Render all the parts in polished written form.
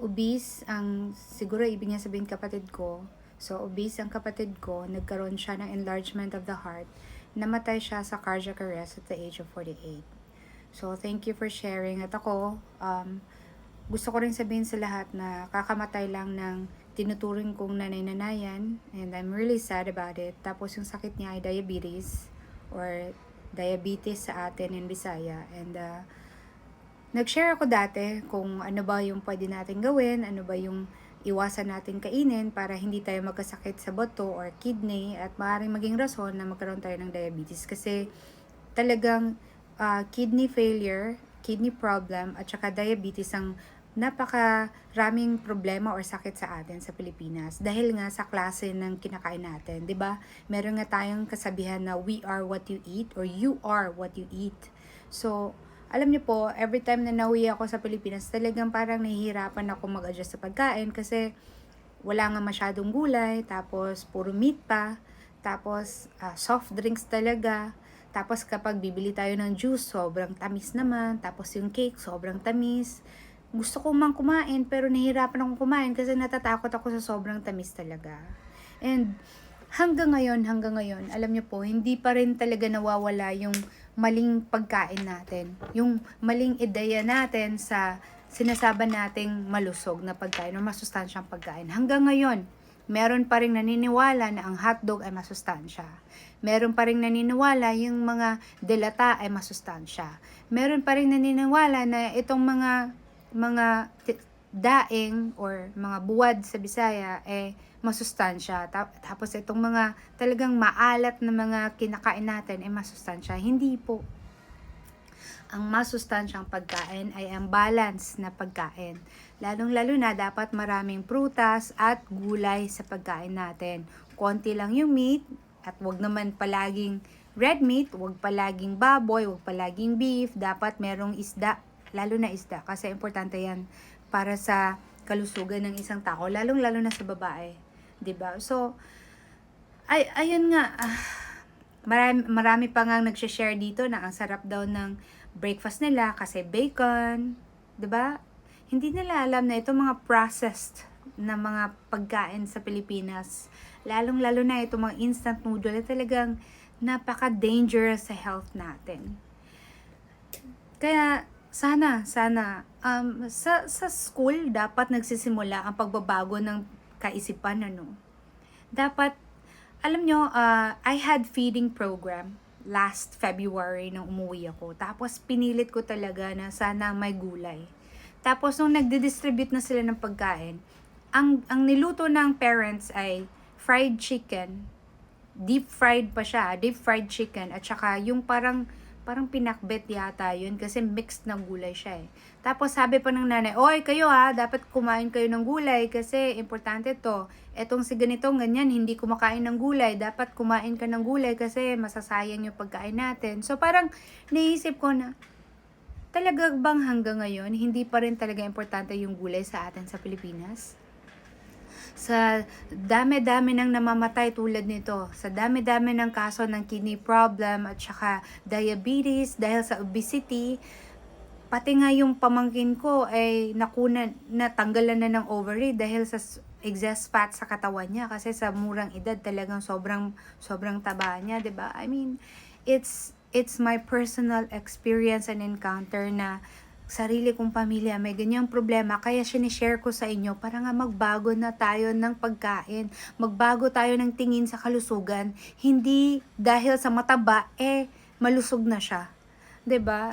obese ang, siguro ibig niya sabihin kapatid ko. So, obese ang kapatid ko, nagkaroon siya ng enlargement of the heart. Namatay siya sa cardiac arrest at the age of 48. So, thank you for sharing. At ako, gusto ko rin sabihin sa lahat na kakamatay lang ng tinuturing kong nanay-nanayan, and I'm really sad about it. Tapos yung sakit niya ay diabetes or diabetes sa atin in Bisaya. And nag-share ako dati kung ano ba yung pwede natin gawin, ano ba yung iwasan natin kainin para hindi tayo magkasakit sa bato or kidney at maaaring maging rason na magkaroon tayo ng diabetes. Kasi talagang kidney failure, kidney problem at saka diabetes ang napakaraming problema or sakit sa atin sa Pilipinas dahil nga sa klase ng kinakain natin, 'di ba? Meron nga tayong kasabihan na we are what you eat or you are what you eat. So, alam niyo po, every time na nauwi ako sa Pilipinas, talagang parang nahihirapan ako mag-adjust sa pagkain kasi wala nga masyadong gulay, tapos puro meat pa, tapos soft drinks talaga. Tapos kapag bibili tayo ng juice, sobrang tamis naman, tapos yung cake, sobrang tamis. Gusto ko mang kumain pero nahihirapan akong kumain kasi natatakot ako sa sobrang tamis talaga. And hanggang ngayon, alam niyo po, hindi pa rin talaga nawawala yung maling pagkain natin. Yung maling ideya natin sa sinasabi nating malusog na pagkain o masustansyang pagkain. Hanggang ngayon, meron pa rin naniniwala na ang hotdog ay masustansya. Meron pa rin naniniwala yung mga delata ay masustansya. Meron pa rin naniniwala na itong mga daing or mga buwad sa Bisaya masustansya. Tapos itong mga talagang maalat na mga kinakain natin masustansya. Hindi po. Ang masustansyang pagkain ay ang balance na pagkain. Lalong-lalo na dapat maraming prutas at gulay sa pagkain natin. Konti lang yung meat at wag naman palaging red meat, wag palaging baboy, wag palaging beef. Dapat merong isda, lalo na isda kasi importante yan para sa kalusugan ng isang tao, lalong-lalo na sa babae. 'Di ba? So, ayun nga, marami pa nga nagse-share dito na ang sarap daw ng breakfast nila kasi bacon, 'di ba? Hindi nila alam na itong mga processed na mga pagkain sa Pilipinas, lalong-lalo na itong mga instant noodle na talagang napaka-dangerous sa health natin. Kaya sana sa school dapat nagsisimula ang pagbabago ng kaisipan, ano. Dapat, alam nyo, I had feeding program last February nung umuwi ako. Tapos pinilit ko talaga na sana may gulay. Tapos nung nagdi-distribute na sila ng pagkain, ang niluto ng parents ay fried chicken, deep fried pa siya, deep fried chicken, at saka yung parang pinakbet yata yun kasi mixed ng gulay siya Tapos sabi pa ng nanay, oy kayo dapat kumain kayo ng gulay kasi importante to. Etong si ganitong ganyan, hindi kumakain ng gulay. Dapat kumain ka ng gulay kasi masasayang yung pagkain natin. So parang naisip ko na, talaga bang hanggang ngayon, hindi pa rin talaga importante yung gulay sa atin sa Pilipinas? Sa dami-dami ng namamatay tulad nito, sa dami-dami ng kaso ng kidney problem at saka diabetes dahil sa obesity, pati nga yung pamangkin ko ay natanggalan na ng ovary dahil sa excess fat sa katawan niya kasi sa murang edad talagang sobrang taba niya, 'di ba? I mean, it's my personal experience and encounter na sarili kong pamilya may ganyang problema, kaya sinishare ko sa inyo para nga magbago na tayo ng pagkain, magbago tayo ng tingin sa kalusugan, hindi dahil sa mataba malusog na siya, 'di ba?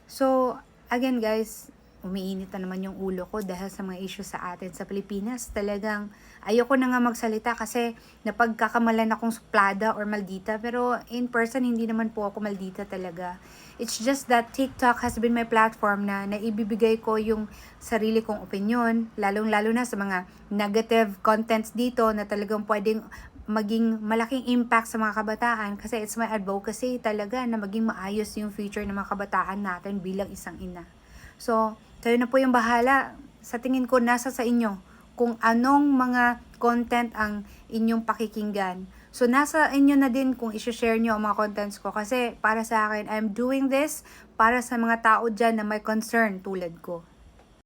So again guys, umiinit na naman yung ulo ko dahil sa mga issue sa atin sa Pilipinas. Talagang ayoko na nga magsalita kasi napagkakamalan akong suplada or maldita. Pero in person, hindi naman po ako maldita talaga. It's just that TikTok has been my platform na naibibigay ko yung sarili kong opinion. Lalong-lalo na sa mga negative contents dito na talagang pwedeng maging malaking impact sa mga kabataan kasi it's my advocacy talaga na maging maayos yung future ng mga kabataan natin bilang isang ina. So, kayo na po yung bahala. Sa tingin ko, nasa sa inyo kung anong mga content ang inyong pakikinggan. So, nasa inyo na din kung i-share nyo ang mga contents ko. Kasi para sa akin, I'm doing this para sa mga tao dyan na may concern tulad ko.